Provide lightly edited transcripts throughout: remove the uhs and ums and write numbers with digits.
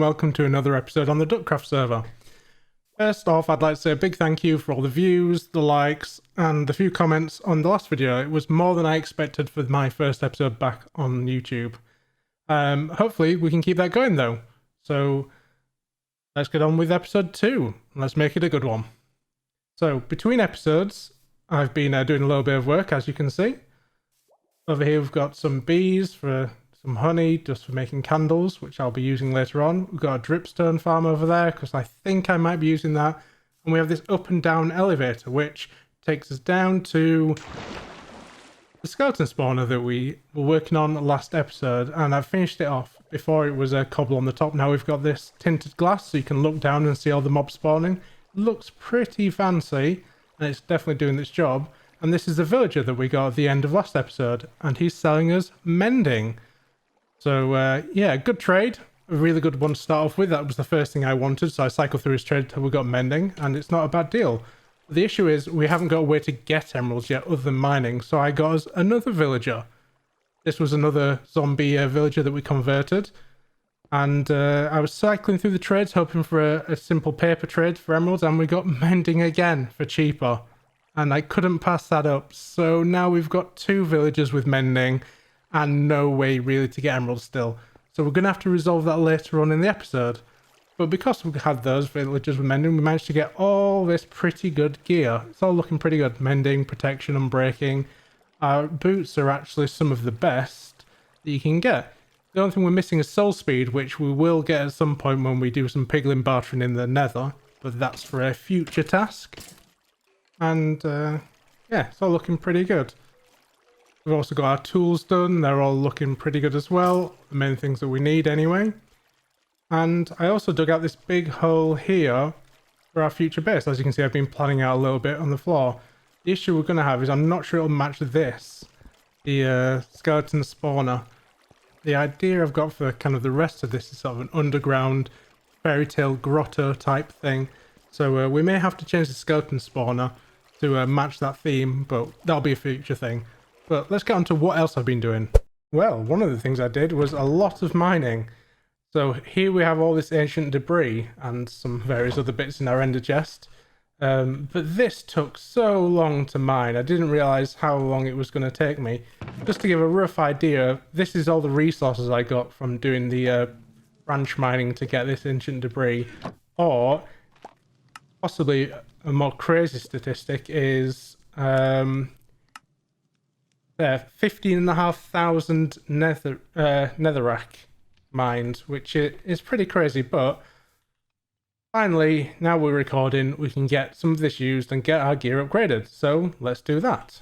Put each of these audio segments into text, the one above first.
welcome to another episode on the DuckCraft server. First off, I'd like to say a big thank you for all the views, the likes, and the few comments on the last video. It was more than I expected for my first episode back on YouTube. Hopefully we can keep that going though. So let's get on with episode 2. Let's make it a good one. So between episodes, I've been doing a little bit of work, as you can see. Over here we've got some bees for some honey, just for making candles, which I'll be using later on. We've got a dripstone farm over there, because I think I might be using that. And we have this up and down elevator, which takes us down to the skeleton spawner that we were working on last episode. And I've finished it off. Before it was a cobble on the top. Now we've got this tinted glass, so you can look down and see all the mobs spawning. It looks pretty fancy, and it's definitely doing its job. And this is the villager that we got at the end of last episode, and he's selling us mending. So yeah, good trade. A really good one to start off with. That was the first thing I wanted, so I cycled through his trade until we got mending, and it's not a bad deal. The issue is we haven't got a way to get emeralds yet other than mining, so I got us another villager. This was another zombie villager that we converted, and I was cycling through the trades hoping for a simple paper trade for emeralds, and we got mending again for cheaper, and I couldn't pass that up. So now we've got 2 villagers with mending and no way really to get emeralds still. So we're going to have to resolve that later on in the episode. But because we had those villagers with mending, we managed to get all this pretty good gear. It's all looking pretty good. Mending, protection, unbreaking. Our boots are actually some of the best that you can get. The only thing we're missing is soul speed, which we will get at some point when we do some piglin bartering in the nether. But that's for a future task. And yeah, it's all looking pretty good. We've also got our tools done. They're all looking pretty good as well. The main things that we need anyway. And I also dug out this big hole here for our future base. As you can see, I've been planning out a little bit on the floor. The issue we're going to have is I'm not sure it'll match this. The skeleton spawner. The idea I've got for kind of the rest of this is sort of an underground fairy tale grotto type thing. So we may have to change the skeleton spawner to match that theme, but that'll be a future thing. But let's get on to what else I've been doing. Well, one of the things I did was a lot of mining. So here we have all this ancient debris and some various other bits in our ender chest. But this took so long to mine. I didn't realize how long it was going to take me. Just to give a rough idea, this is all the resources I got from doing the branch mining to get this ancient debris. Or possibly a more crazy statistic is there 15,500 netherrack mined, which is pretty crazy. But finally, now we're recording, we can get some of this used and get our gear upgraded. So let's do that.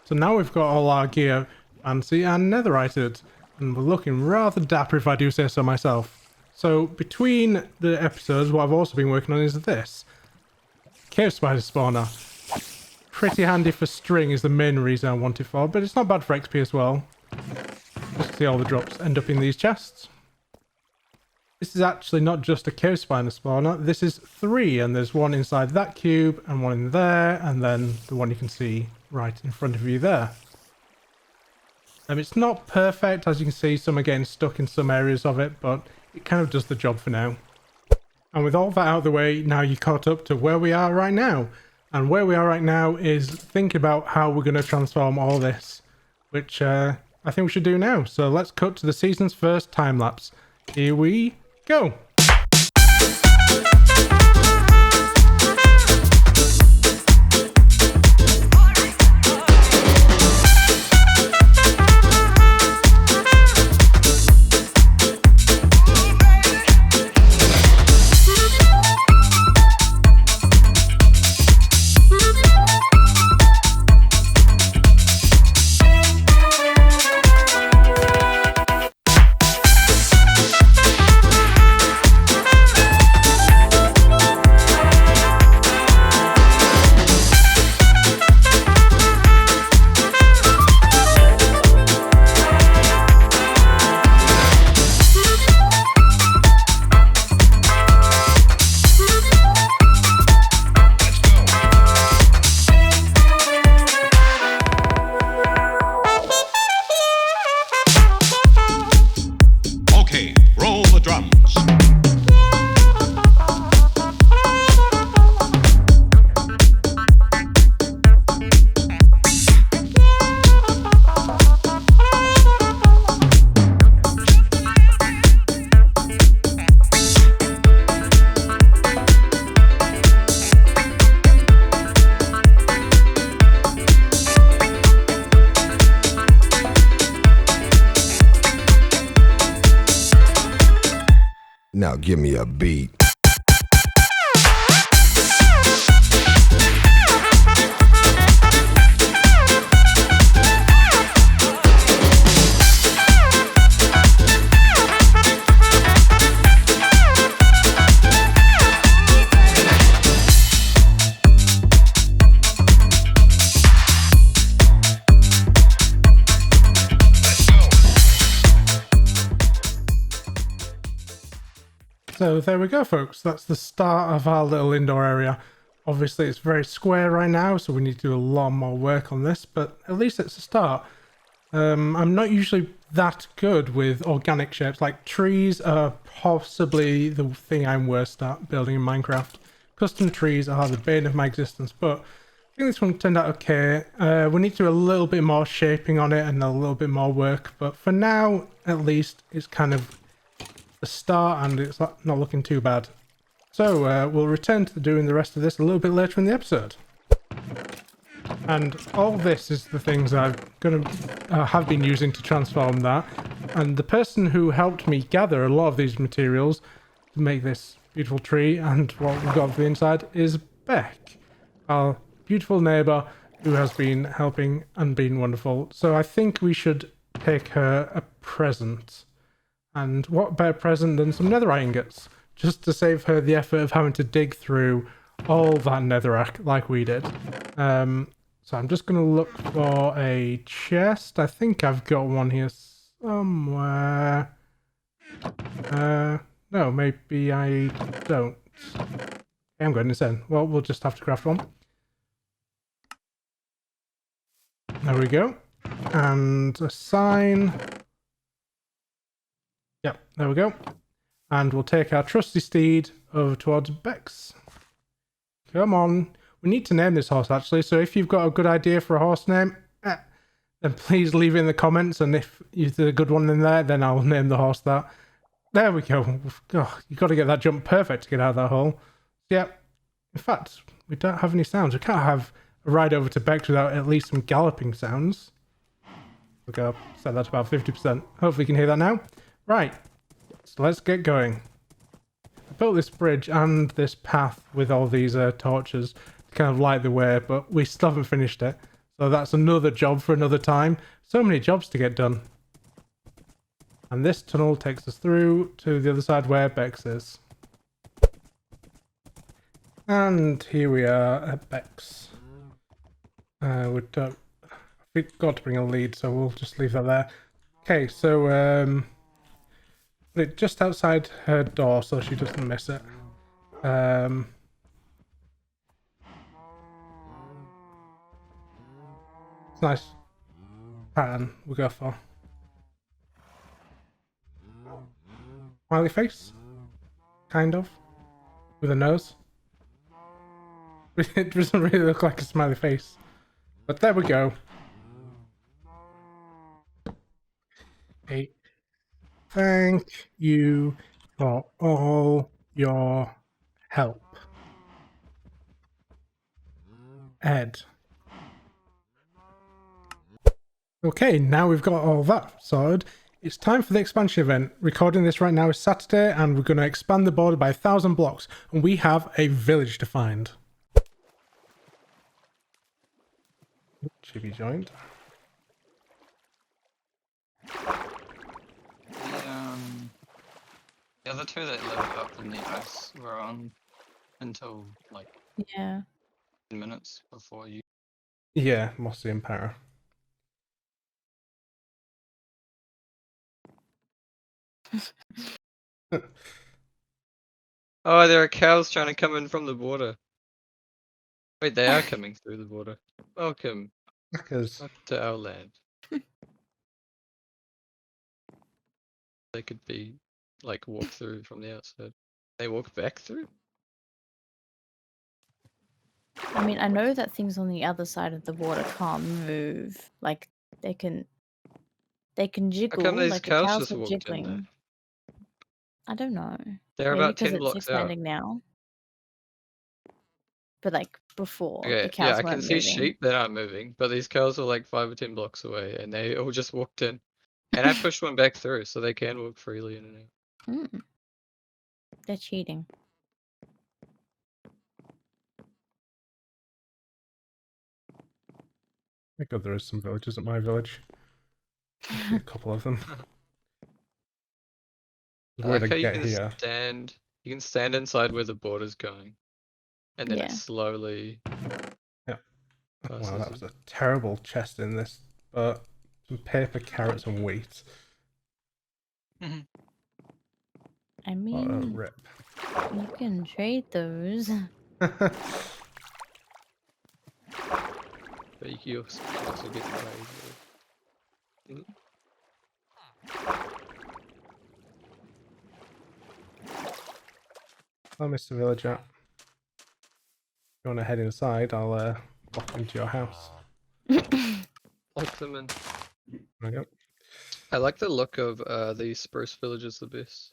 So now we've got all our gear fancy and netherited, and we're looking rather dapper if I do say so myself. So between the episodes, what I've also been working on is this. Cave spider spawner. Pretty handy for string is the main reason I want it for, but it's not bad for XP as well. Just see all the drops end up in these chests. This is actually not just a cave spider spawner, this is 3, and there's one inside that cube, and one in there, and then the one you can see right in front of you there. It's not perfect, as you can see, some are getting stuck in some areas of it, but it kind of does the job for now. And with all that out of the way, now you're caught up to where we are right now. And where we are right now is thinking about how we're going to transform all this, which I think we should do now. So let's cut to the season's first time lapse. Here we go. Now give me a beat. So there we go, folks. That's the start of our little indoor area. Obviously, it's very square right now, so we need to do a lot more work on this, but at least it's a start. I'm not usually that good with organic shapes. Like, trees are possibly the thing I'm worst at building in Minecraft. Custom trees are the bane of my existence, but I think this one turned out okay. We need to do a little bit more shaping on it and a little bit more work, but for now, at least, it's kind of the start and it's not looking too bad. So we'll return to doing the rest of this a little bit later in the episode. And all this is the things I'm going to have been using to transform that. And the person who helped me gather a lot of these materials to make this beautiful tree and what we've got for the inside is Beck, our beautiful neighbour who has been helping and been wonderful. So I think we should take her a present. And what better present than some netherite ingots, just to save her the effort of having to dig through all that netherrack like we did. So I'm just going to look for a chest. I think I've got one here somewhere. No, maybe I don't. I'm going insane. Well, we'll just have to craft one. There we go. And a sign. Yep, there we go. And we'll take our trusty steed over towards Bex. Come on. We need to name this horse, actually, so if you've got a good idea for a horse name, then please leave it in the comments, and if you did a good one in there, then I'll name the horse that. There we go. Oh, you've got to get that jump perfect to get out of that hole. Yeah. In fact, we don't have any sounds. We can't have a ride over to Bex without at least some galloping sounds. Okay, I'll set that to about 50%. Hopefully you can hear that now. Right, so let's get going. I built this bridge and this path with all these torches to kind of light the way, but we still haven't finished it. So that's another job for another time. So many jobs to get done. And this tunnel takes us through to the other side where Bex is. And here we are at Bex. I forgot to bring a lead, so we'll just leave that there. Okay, so put it just outside her door so she doesn't miss it. It's a nice pattern we'll go for. Smiley face? Kind of. With a nose. It doesn't really look like a smiley face. But there we go. Hey. Thank you for all your help. Ed. Okay, now we've got all that sorted. It's time for the expansion event. Recording this right now is Saturday, and we're going to expand the border by 1,000 blocks, and we have a village to find. Chibi joined. The other two that lived up in the ice were on until like 10 minutes before you. Yeah, Mossy and Para. Oh, there are cows trying to come in from the border. Wait, they are coming through the border. Welcome to our land. They could be like walk through from the outside. They walk back through? I mean, I know that things on the other side of the water can't move. Like they can jiggle. How come these like cows cows just are walked jiggling. in there? I don't know. They're Maybe about because 10 it's blocks out. expanding now. But like before, Okay, the cows yeah, I weren't can see moving. sheep that aren't moving, but these cows are like 5 or 10 blocks away, and they all just walked in. And I pushed one back through, so they can walk freely in and out. They're cheating. Thank God there is some villages at my village. A couple of them. I Where like to how you get can here? stand. You can stand inside where the border's going, and then Yeah. it slowly. Yeah. Wow, passes that was you. a terrible chest in this, but some paper, carrots, and wheat. I What a mean, rip. you can trade those. But you can also get paid. Oh, Mr. Villager. If you want to head inside, I'll walk into your house. Lock them in. There we go. I like the look of these spruce villages the best.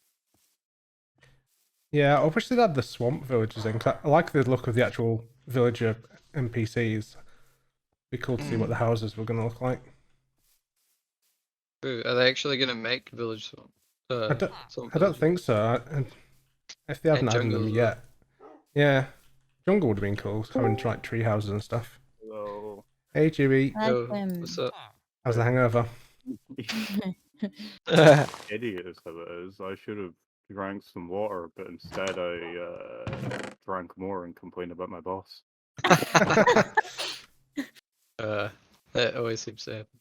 Yeah, I wish they'd had the swamp villagers in, 'cause I like the look of the actual villager NPCs. Be cool to see what the houses were going to look like. Ooh, are they actually gonna make village swamp? I Swamp don't villages? think so. If they haven't And added jungle them as yet. Yeah. Jungle would have been cool, having like tree houses and stuff. Hello. Hey, Jimmy. I like Oh, them. what's up? How's the hangover? Idiot as how it is. I should have drank some water, but instead I drank more and complained about my boss. That always seems to happen.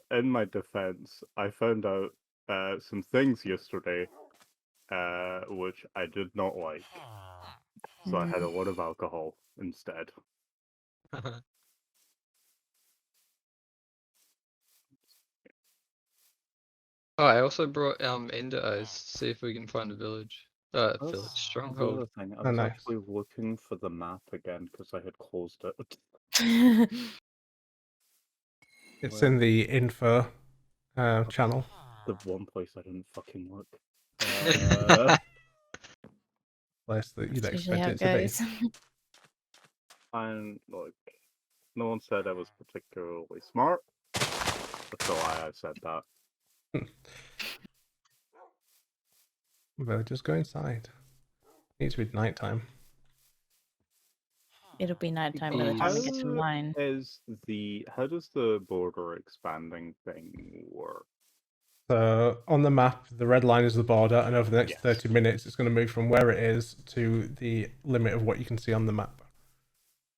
In my defense, I found out some things yesterday which I did not like. So I had a lot of alcohol instead. Oh, I also brought Ender Eyes to see if we can find a village. Village The other stronghold. thing, I Oh, was nice. actually looking for the map again because I had closed it. It's Where? in the info channel. The one place I didn't fucking look. Place that you'd That's usually expect how it it to be. goes. And like, no one said I was particularly smart. That's why I said that. Villagers go inside. Needs to be nighttime. It'll be nighttime by the time we get to mine. How does the border expanding thing work? So on the map, the red line is the border, and over the next Yes. 30 minutes, it's going to move from where it is to the limit of what you can see on the map.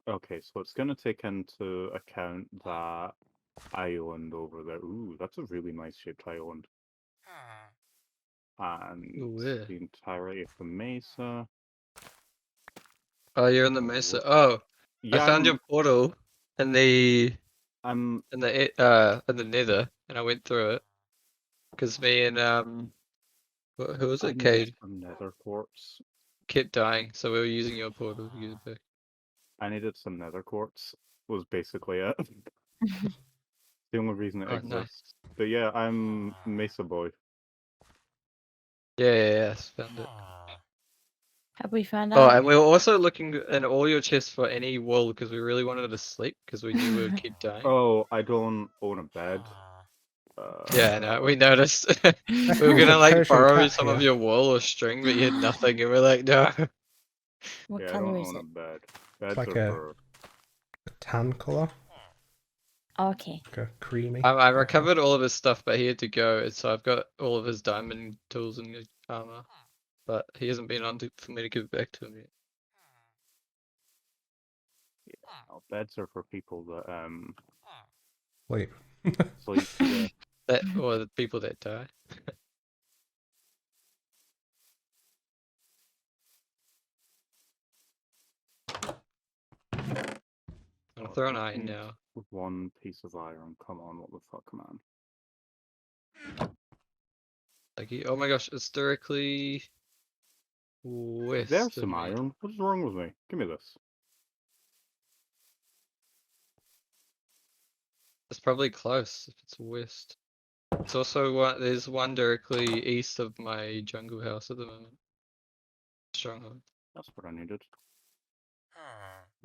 Okay, so it's going to take into account that island over there. Ooh, that's a really nice shaped island. And Ooh, yeah. the entirety of the mesa. Oh, you're in the mesa. Oh, Yeah, I found your portal in the I'm in the nether, and I went through it. Because me and who was I it? needed Cade some nether quartz. kept dying, so we were using your portal to use it back. I needed some nether quartz. Was basically it. The only reason it Oh, exists. nice. But yeah, I'm Mesa Boy. Yeah, found it. Have we found Oh, out? and we were also looking in all your chests for any wool because we really wanted to sleep because we knew we would keep dying. Oh, I don't own a bed. Yeah, no, we noticed. We were There's gonna a like Persian borrow cat some of here. your wool or string, but you had nothing, and we're like, no. What Yeah, I color don't is own a it? bed. Beds like are a- for... A tan colour. Oh, okay. Like a creamy. I recovered all of his stuff, but he had to go, and so I've got all of his diamond tools and his armor, but he hasn't been on for me to give it back to him yet. Oh, beds are for people that Wait. sleep. Yeah. That or the people that die. I'll throw an iron now. One piece of iron. Come on, what the fuck, man? Like, oh my gosh, it's directly west There's of some me. iron. What's wrong with me? Give me this. It's probably close if it's west. It's also there's one directly east of my jungle house at the moment. Stronghold. That's what I needed.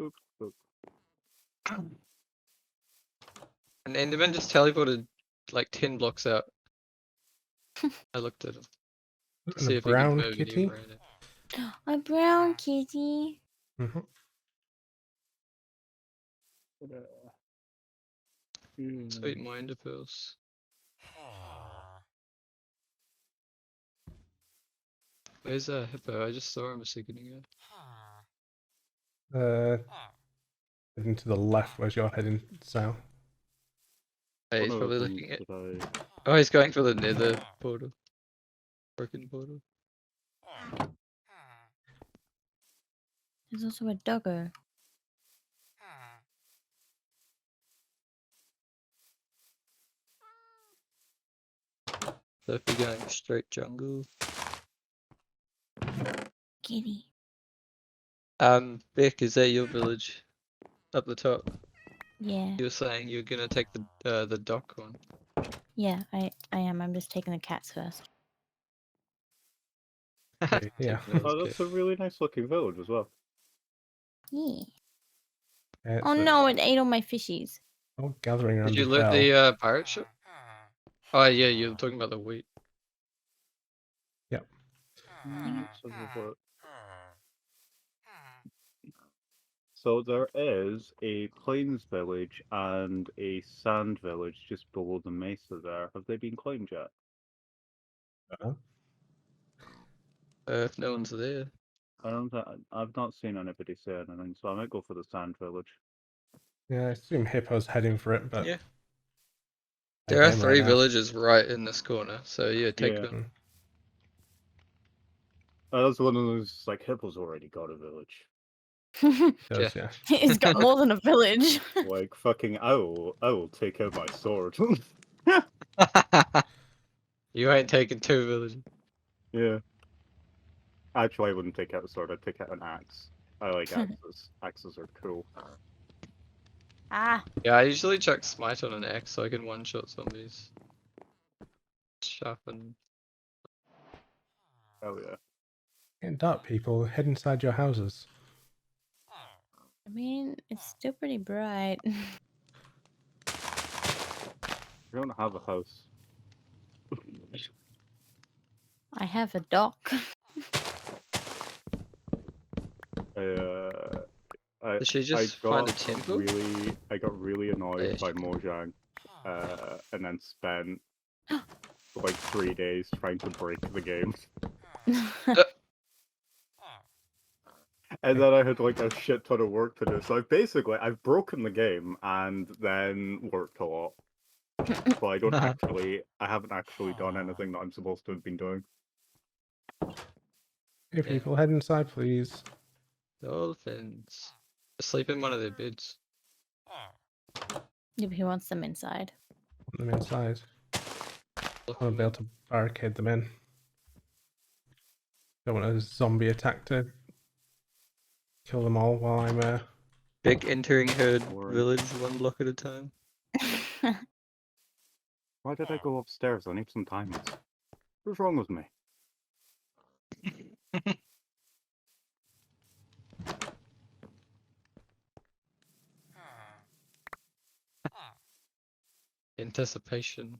Boop, boop. And Enderman just teleported like 10 blocks out. I looked at him. To And see a if he can brown move any kitty. around it. A brown kitty. Hmm. Sweet minder pearls. Where's that hippo? I just saw him a second ago. Heading to the left, where's your heading south? Hey, he's One of probably the looking things at. that Oh, he's going for the nether portal. Broken portal. There's also a doggo. So if we're going straight jungle. Kitty. Beck, is that your village? Up the top. Yeah. You were saying you're gonna take the dock one. Yeah, I am. I'm just taking the cats first. Okay, yeah. Taking all Oh, the that's a really nice looking village as well. Yeah. It's Oh no, it ate all my fishies. all gathering around Did you the loot bell. the pirate ship? Oh yeah, you're talking about the wheat. Yep. Let's have a look. So there is a plains village and a sand village just below the mesa there. Have they been claimed yet? Uh-huh. If no one's there. I've not seen anybody say anything, so I might go for the sand village. Yeah, I assume Hippo's heading for it, but Yeah. I There are game 3 right now. villages right in this corner, so yeah, take Yeah. them. That's one of those, like, Hippo's already got a village. It does, yeah. He's got more than a village. Like, fucking, I will take out my sword. You ain't taking 2 villages. Yeah. Actually, I wouldn't take out a sword, I'd take out an axe. I like axes. Axes are cool. Ah. Yeah, I usually chuck smite on an axe so I can one-shot zombies. Sharpen. Oh yeah. Getting dark, people. Head inside your houses. I mean, it's still pretty bright. I don't have a house. I have a dock. Did she I just find a got temple? really annoyed Yeah, by she- Mojang, and then spent like 3 days trying to break the game. And then I had like a shit ton of work to do. So I've broken the game and then worked a lot. But I haven't actually done anything that I'm supposed to have been doing. Hey, people, head inside, please. Dolphins. Sleep in one of their beds. Yeah, but he wants them inside. Want them inside. I want to be able to barricade them in. Don't want a zombie attack to kill them all while I'm Big entering her Boring. village 1 block at a time. Why did I go upstairs? I need some diamonds. What's wrong with me? Anticipation.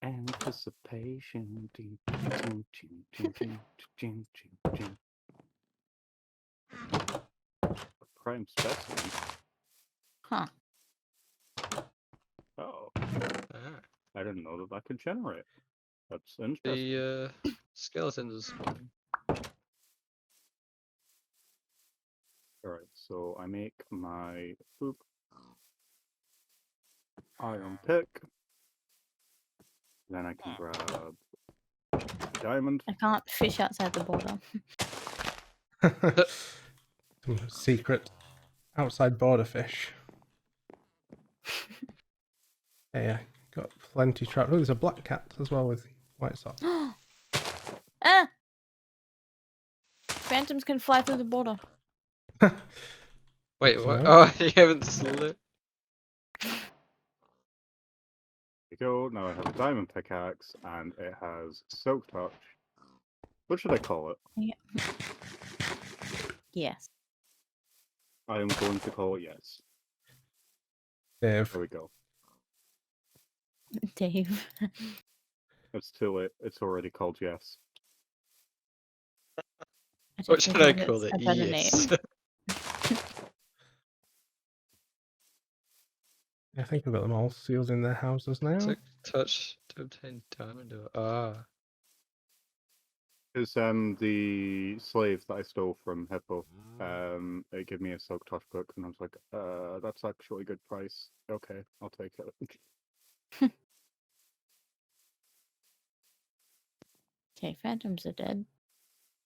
Anticipation. Prime specimen. Huh. Oh, Ah. I didn't know that could generate. That's interesting. The skeletons are spawning. Alright, so I make my boop iron pick. Then I can grab diamond. I can't fish outside the border. some secret outside border fish. Yeah, got plenty trapped. Oh, there's a black cat as well with white socks. Ah! Phantoms can fly through the border. Wait, Good to what? know. Oh, you haven't sold it? There you go. Now I have a diamond pickaxe and it has silk touch. What should I call it? Yes. I am going to call it yes. Dave. There we go. Dave. It's too late. It's already called yes. I What don't should think I call it's it? a better Yes. name. I think we've got them all sealed in their houses now. Took touch to obtain diamond ore. Ah. Because the slave that I stole from Hippo, it gave me a silk touch book, and I was like, that's actually a good price. Okay, I'll take it. Okay, phantoms are dead.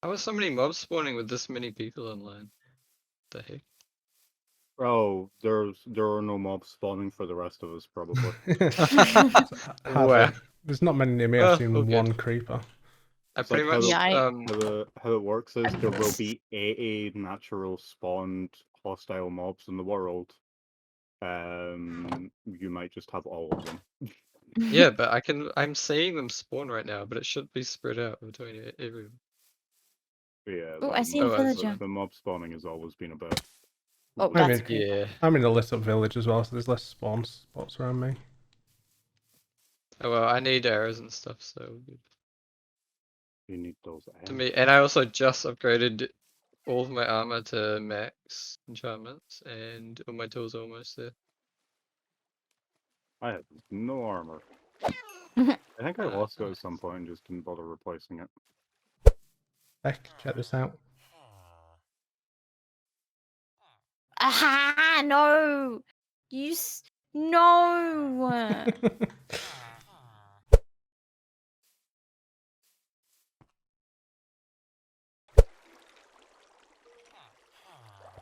How are so many mobs spawning with this many people online? The heck? Oh, there are no mobs spawning for the rest of us, probably. Hardly. Wow. There's not many near me. Oh, I've seen all good. one creeper. I It's pretty like much Yeah, how it works is there will be 80 natural spawned hostile mobs in the world. You might just have all of them. yeah, but I'm seeing them spawn right now, but it should be spread out between everyone. Yeah, Oh, I see a Oh, I see. villager. the mob spawning has always been a bit. Oh, I that's mean, cool. Yeah. I'm in a lit up village as well, so there's less spawn spots around me. Oh well, I need arrows and stuff, so good. You need those. To me, and I also just upgraded all of my armor to max enchantments, and all my tools are almost there. I have no armor. I think I Ah, lost it at nice. some point and just didn't bother replacing it. Heck, check this out. Aha! No! No!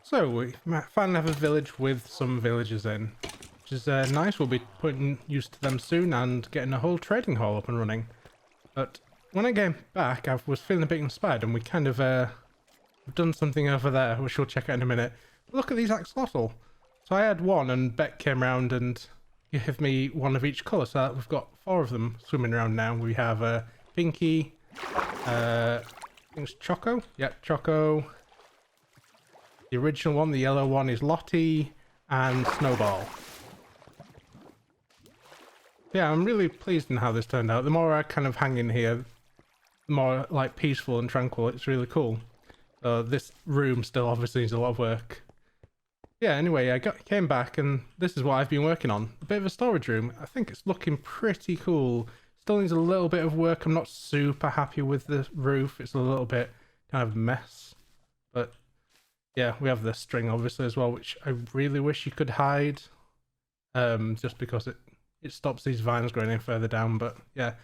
So we finally have a village with some villagers in, which is nice. We'll be putting use to them soon and getting a whole trading hall up and running. But when I came back, I was feeling a bit inspired, and we kind of we've done something over there, which we'll check out in a minute. Look at these axolotl. So I had one, and Beck came round and gave me one of each colour. So we've got 4 of them swimming around now. We have Pinky, I think it's Choco. Yep, Choco. The original one, the yellow one, is Lottie and Snowball. Yeah, I'm really pleased in how this turned out. The more I kind of hang in here, the more like peaceful and tranquil. It's really cool. This room still obviously needs a lot of work. Yeah, anyway, I came back and this is what I've been working on. A bit of a storage room. I think it's looking pretty cool. Still needs a little bit of work. I'm not super happy with the roof. It's a little bit kind of a mess. But yeah, we have the string obviously as well, which I really wish you could hide. Just because it stops these vines growing any further down. But yeah,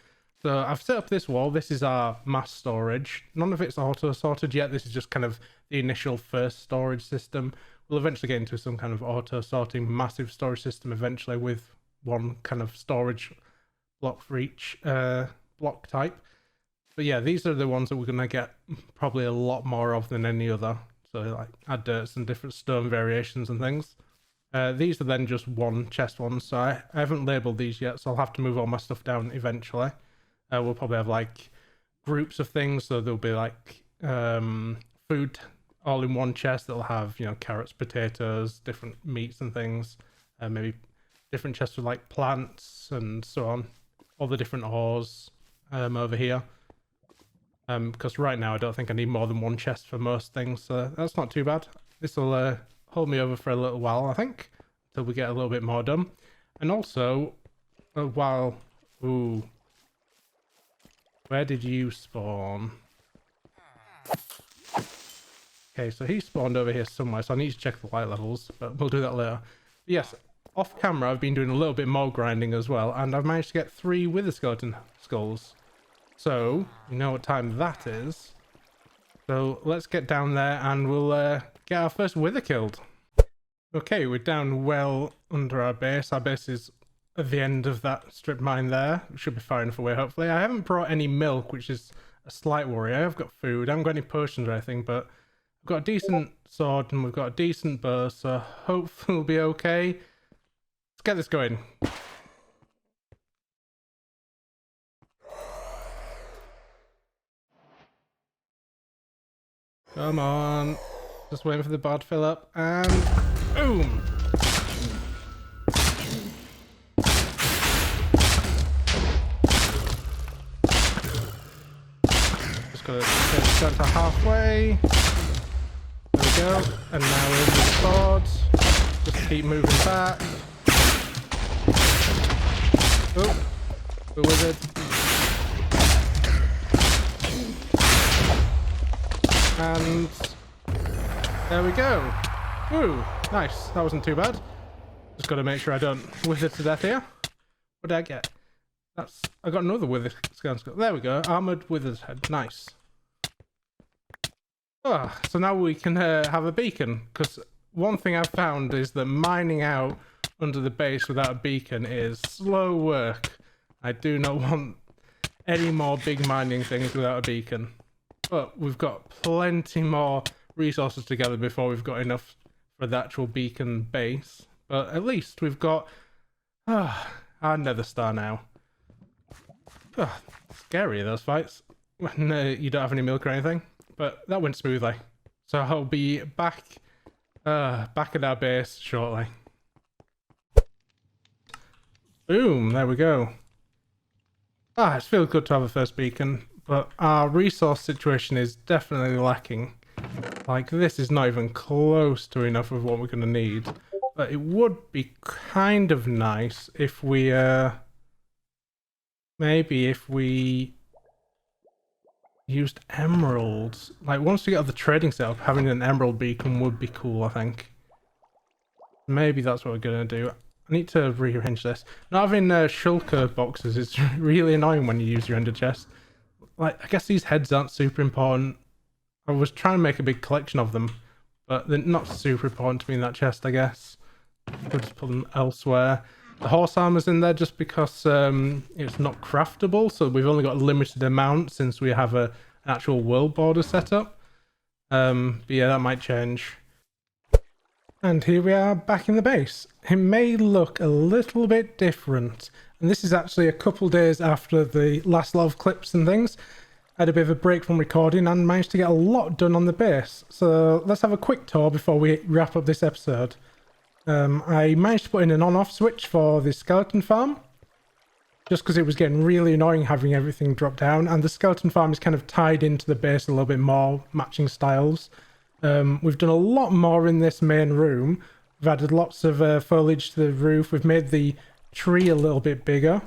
so I've set up this wall. This is our mass storage. None of it's auto sorted yet. This is just kind of the initial first storage system. We'll eventually get into some kind of auto sorting massive storage system eventually with one kind of storage block for each block type. But yeah, these are the ones that we're going to get probably a lot more of than any other. So like add dirts and different stone variations and things. These are then just one chest ones, so I haven't labelled these yet, so I'll have to move all my stuff down eventually. We'll probably have like groups of things, so there'll be like food all in one chest that'll have, you know, carrots, potatoes, different meats and things. Maybe different chests with like plants and so on. All the different ores over here. Because right now I don't think I need more than one chest for most things, so that's not too bad. This will hold me over for a little while, I think, until we get a little bit more done. And also, while... Ooh. Where did you spawn? Okay, so he spawned over here somewhere, so I need to check the light levels, but we'll do that later. But yes, off camera I've been doing a little bit more grinding as well, and I've managed to get 3 wither skeleton skulls. So, you know what time that is. So let's get down there and we'll get our first wither killed. Okay, we're down well under our base. Our base is at the end of that strip mine there. We should be far enough away, hopefully. I haven't brought any milk, which is a slight worry. I have got food. I haven't got any potions or anything, but I've got a decent sword and we've got a decent bow, so hopefully we'll be okay. Let's get this going. Come on. Just waiting for the bar to fill up, and boom! Just Gotta go to halfway. There we go. And now we're into the board. Just keep moving back. Oh, the wizard. And there we go. Ooh, nice. That wasn't too bad. Just got to make sure I don't wither to death here. What did I get? I got another wither skeleton. There we go. Armored wither's head. Nice. Oh, so now we can have a beacon. Because one thing I've found is that mining out under the base without a beacon is slow work. I do not want any more big mining things without a beacon. But we've got plenty more resources together before we've got enough for the actual beacon base. But at least we've got our nether star now. Scary, those fights, when you don't have any milk or anything. But that went smoothly. So I'll be back at our base shortly. Boom, there we go. It feels good to have a first beacon, but our resource situation is definitely lacking. Like, this is not even close to enough of what we're going to need. But it would be kind of nice if we, maybe if we used emeralds. Like, once we get the trading set up, having an emerald beacon would be cool, I think. Maybe that's what we're going to do. I need to rearrange this. Not having shulker boxes is really annoying when you use your ender chest. Like, I guess these heads aren't super important. I was trying to make a big collection of them, but they're not super important to me in that chest, I guess. We'll just put them elsewhere. The horse armor's in there just because it's not craftable, so we've only got a limited amount since we have an actual world border set up. But yeah, that might change. And here we are back in the base. It may look a little bit different, and this is actually a couple days after the last lot of clips and things. I had a bit of a break from recording and managed to get a lot done on the base. So let's have a quick tour before we wrap up this episode. I managed to put in an on-off switch for the skeleton farm, just because it was getting really annoying having everything drop down, and the skeleton farm is kind of tied into the base a little bit more, matching styles. We've done a lot more in this main room. We've added lots of foliage to the roof. We've made the tree a little bit bigger.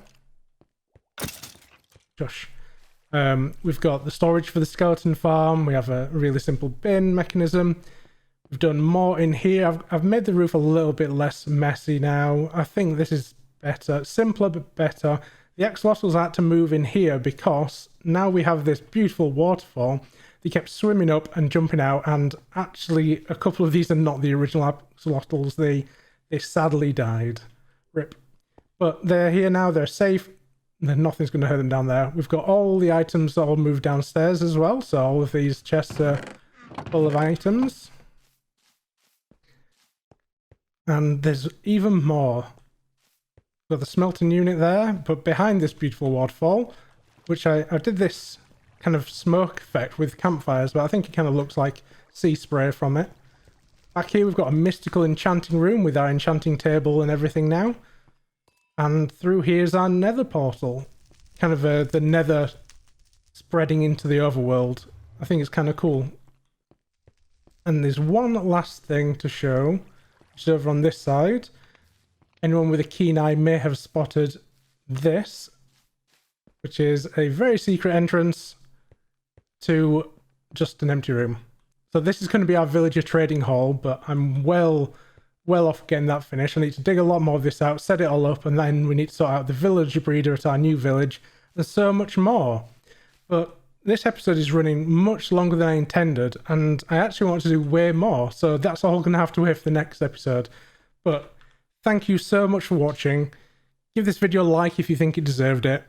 Josh. We've got the storage for the skeleton farm. We have a really simple bin mechanism. We've done more in here. I've made the roof a little bit less messy now. I think this is better. Simpler, but better. The axolotls had to move in here because now we have this beautiful waterfall. They kept swimming up and jumping out, and actually a couple of these are not the original axolotls. They sadly died. Rip. But they're here now, they're safe, and nothing's going to hurt them down there. We've got all the items all moved downstairs as well, so all of these chests are full of items. And there's even more. Got the smelting unit there, but behind this beautiful waterfall, which I did this kind of smoke effect with campfires, but I think it kind of looks like sea spray from it. Back here we've got a mystical enchanting room with our enchanting table and everything now. And through here's our nether portal. Kind of the nether spreading into the overworld. I think it's kind of cool. And there's one last thing to show, which is over on this side. Anyone with a keen eye may have spotted this, which is a very secret entrance to just an empty room. So this is going to be our villager trading hall, but I'm well off getting that finished. I need to dig a lot more of this out, set it all up, and then we need to sort out the villager breeder at our new village, and so much more. But this episode is running much longer than I intended, and I actually want to do way more, so that's all going to have to wait for the next episode. But thank you so much for watching. Give this video a like if you think it deserved it.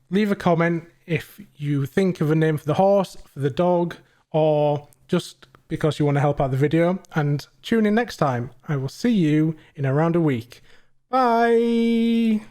Leave a comment if you think of a name for the horse, for the dog, or just because you want to help out the video. And tune in next time. I will see you in around a week. Bye!